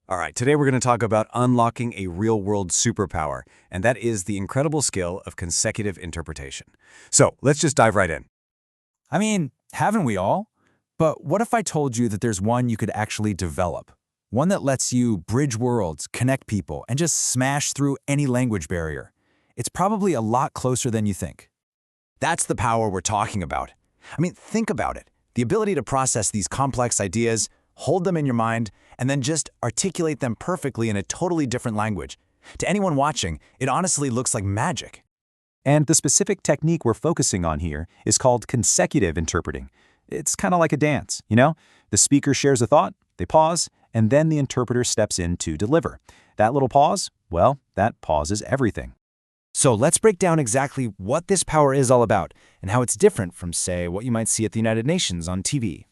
All right, today we're going to talk about unlocking a real-world superpower, and that is the incredible skill of consecutive interpretation. So let's just dive right in. I mean, haven't we all? But what if I told you that there's one you could actually develop? One that lets you bridge worlds, connect people, and just smash through any language barrier. It's probably a lot closer than you think. That's the power we're talking about. I mean, think about it. The ability to process these complex ideas, hold them in your mind, and then just articulate them perfectly in a totally different language. To anyone watching, it honestly looks like magic. And the specific technique we're focusing on here is called consecutive interpreting. It's kind of like a dance, you know? The speaker shares a thought, they pause, and then the interpreter steps in to deliver. That little pause, well, that pauses everything. So let's break down exactly what this power is all about and how it's different from, say, what you might see at the United Nations on TV.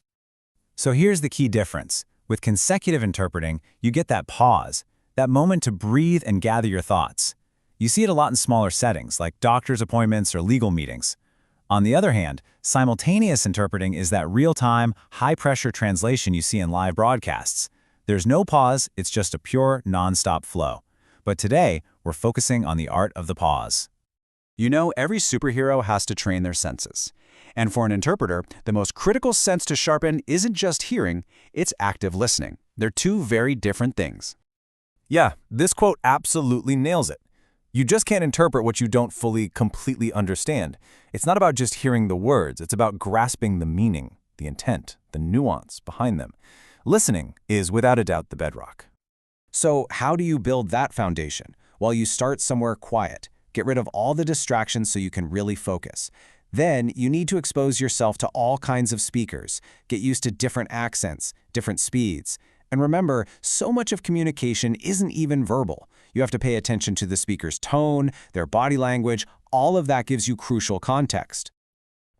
So here's the key difference. With consecutive interpreting, you get that pause, that moment to breathe and gather your thoughts. You see it a lot in smaller settings, like doctor's appointments or legal meetings. On the other hand, simultaneous interpreting is that real-time, high-pressure translation you see in live broadcasts. There's no pause, it's just a pure, non-stop flow. But today, we're focusing on the art of the pause. You know, every superhero has to train their senses. And for an interpreter, the most critical sense to sharpen isn't just hearing, it's active listening. They're two very different things. Yeah, this quote absolutely nails it. You just can't interpret what you don't fully, completely understand. It's not about just hearing the words, it's about grasping the meaning, the intent, the nuance behind them. Listening is without a doubt the bedrock. So how do you build that foundation? Well, you start somewhere quiet. Get rid of all the distractions so you can really focus. Then you need to expose yourself to all kinds of speakers. Get used to different accents, different speeds. And remember, so much of communication isn't even verbal. You have to pay attention to the speaker's tone, their body language. All of that gives you crucial context.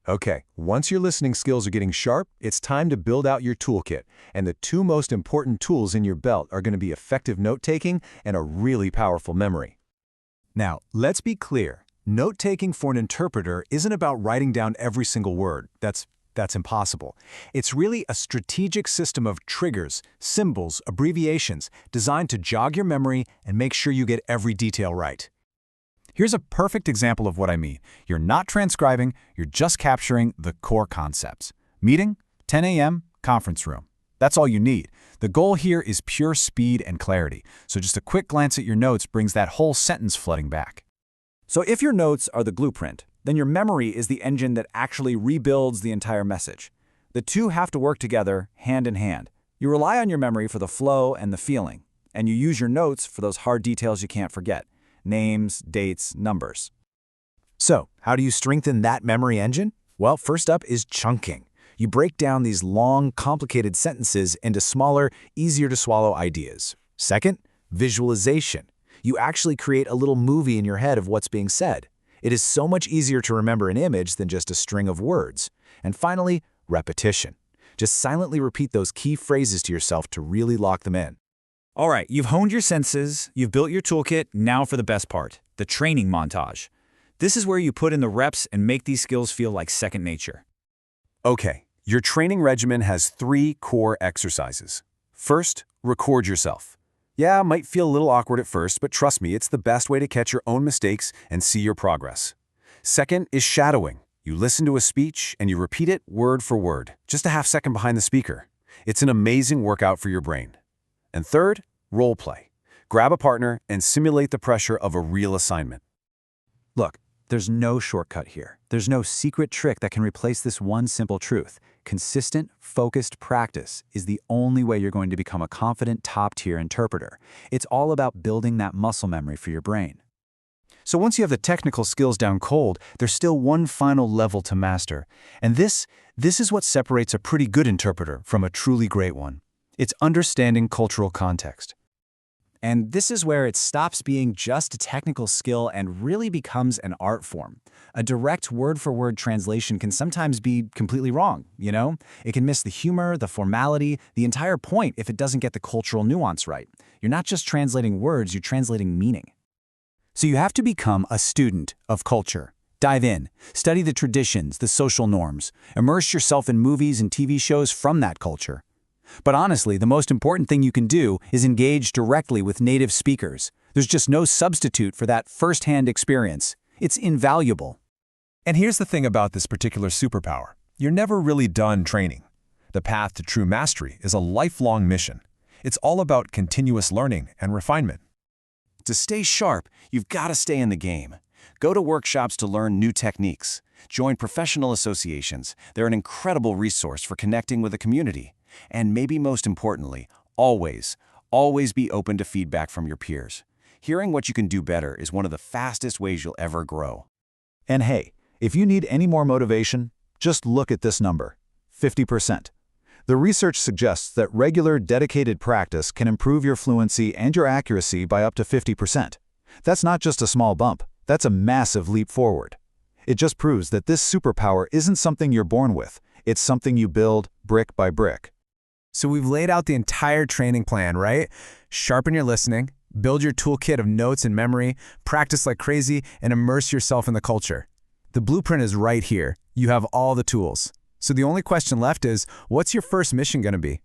Okay, once your listening skills are getting sharp, it's time to build out your toolkit. And the two most important tools in your belt are going to be effective note-taking and a really powerful memory. Now, let's be clear. Note-taking for an interpreter isn't about writing down every single word. That's impossible. It's really a strategic system of triggers, symbols, abbreviations designed to jog your memory and make sure you get every detail right. Here's a perfect example of what I mean. You're not transcribing, you're just capturing the core concepts. Meeting, 10 a.m., conference room. That's all you need. The goal here is pure speed and clarity, so just a quick glance at your notes brings that whole sentence flooding back. So if your notes are the blueprint, then your memory is the engine that actually rebuilds the entire message. The two have to work together, hand in hand. You rely on your memory for the flow and the feeling, and you use your notes for those hard details you can't forget. Names, dates, numbers. So, how do you strengthen that memory engine? Well, first up is chunking. You break down these long, complicated sentences into smaller, easier-to-swallow ideas. Second, visualization. You actually create a little movie in your head of what's being said. It is so much easier to remember an image than just a string of words. And finally, repetition. Just silently repeat those key phrases to yourself to really lock them in. All right, you've honed your senses, you've built your toolkit, now for the best part, the training montage. This is where you put in the reps and make these skills feel like second nature. Okay, your training regimen has 3 core exercises. First, record yourself. Yeah, it might feel a little awkward at first, but trust me, it's the best way to catch your own mistakes and see your progress. Second is shadowing. You listen to a speech and you repeat it word for word, just a half second behind the speaker. It's an amazing workout for your brain. And third, role play. Grab a partner and simulate the pressure of a real assignment. Look, there's no shortcut here. There's no secret trick that can replace this one simple truth. Consistent, focused practice is the only way you're going to become a confident top-tier interpreter. It's all about building that muscle memory for your brain. So once you have the technical skills down cold, there's still one final level to master. And this is what separates a pretty good interpreter from a truly great one. It's understanding cultural context. And this is where it stops being just a technical skill and really becomes an art form. A direct word-for-word translation can sometimes be completely wrong, you know? It can miss the humor, the formality, the entire point if it doesn't get the cultural nuance right. You're not just translating words, you're translating meaning. So you have to become a student of culture. Dive in, study the traditions, the social norms, immerse yourself in movies and TV shows from that culture. But honestly, the most important thing you can do is engage directly with native speakers. There's just no substitute for that first-hand experience. It's invaluable. And here's the thing about this particular superpower. You're never really done training. The path to true mastery is a lifelong mission. It's all about continuous learning and refinement. To stay sharp, you've got to stay in the game. Go to workshops to learn new techniques. Join professional associations. They're an incredible resource for connecting with a community. And maybe most importantly, always be open to feedback from your peers. Hearing what you can do better is one of the fastest ways you'll ever grow. And hey, if you need any more motivation, just look at this number, 50%. The research suggests that regular, dedicated practice can improve your fluency and your accuracy by up to 50%. That's not just a small bump, that's a massive leap forward. It just proves that this superpower isn't something you're born with, it's something you build brick by brick. So we've laid out the entire training plan, right? Sharpen your listening, build your toolkit of notes and memory, practice like crazy, and immerse yourself in the culture. The blueprint is right here. You have all the tools. So the only question left is, what's your first mission going to be?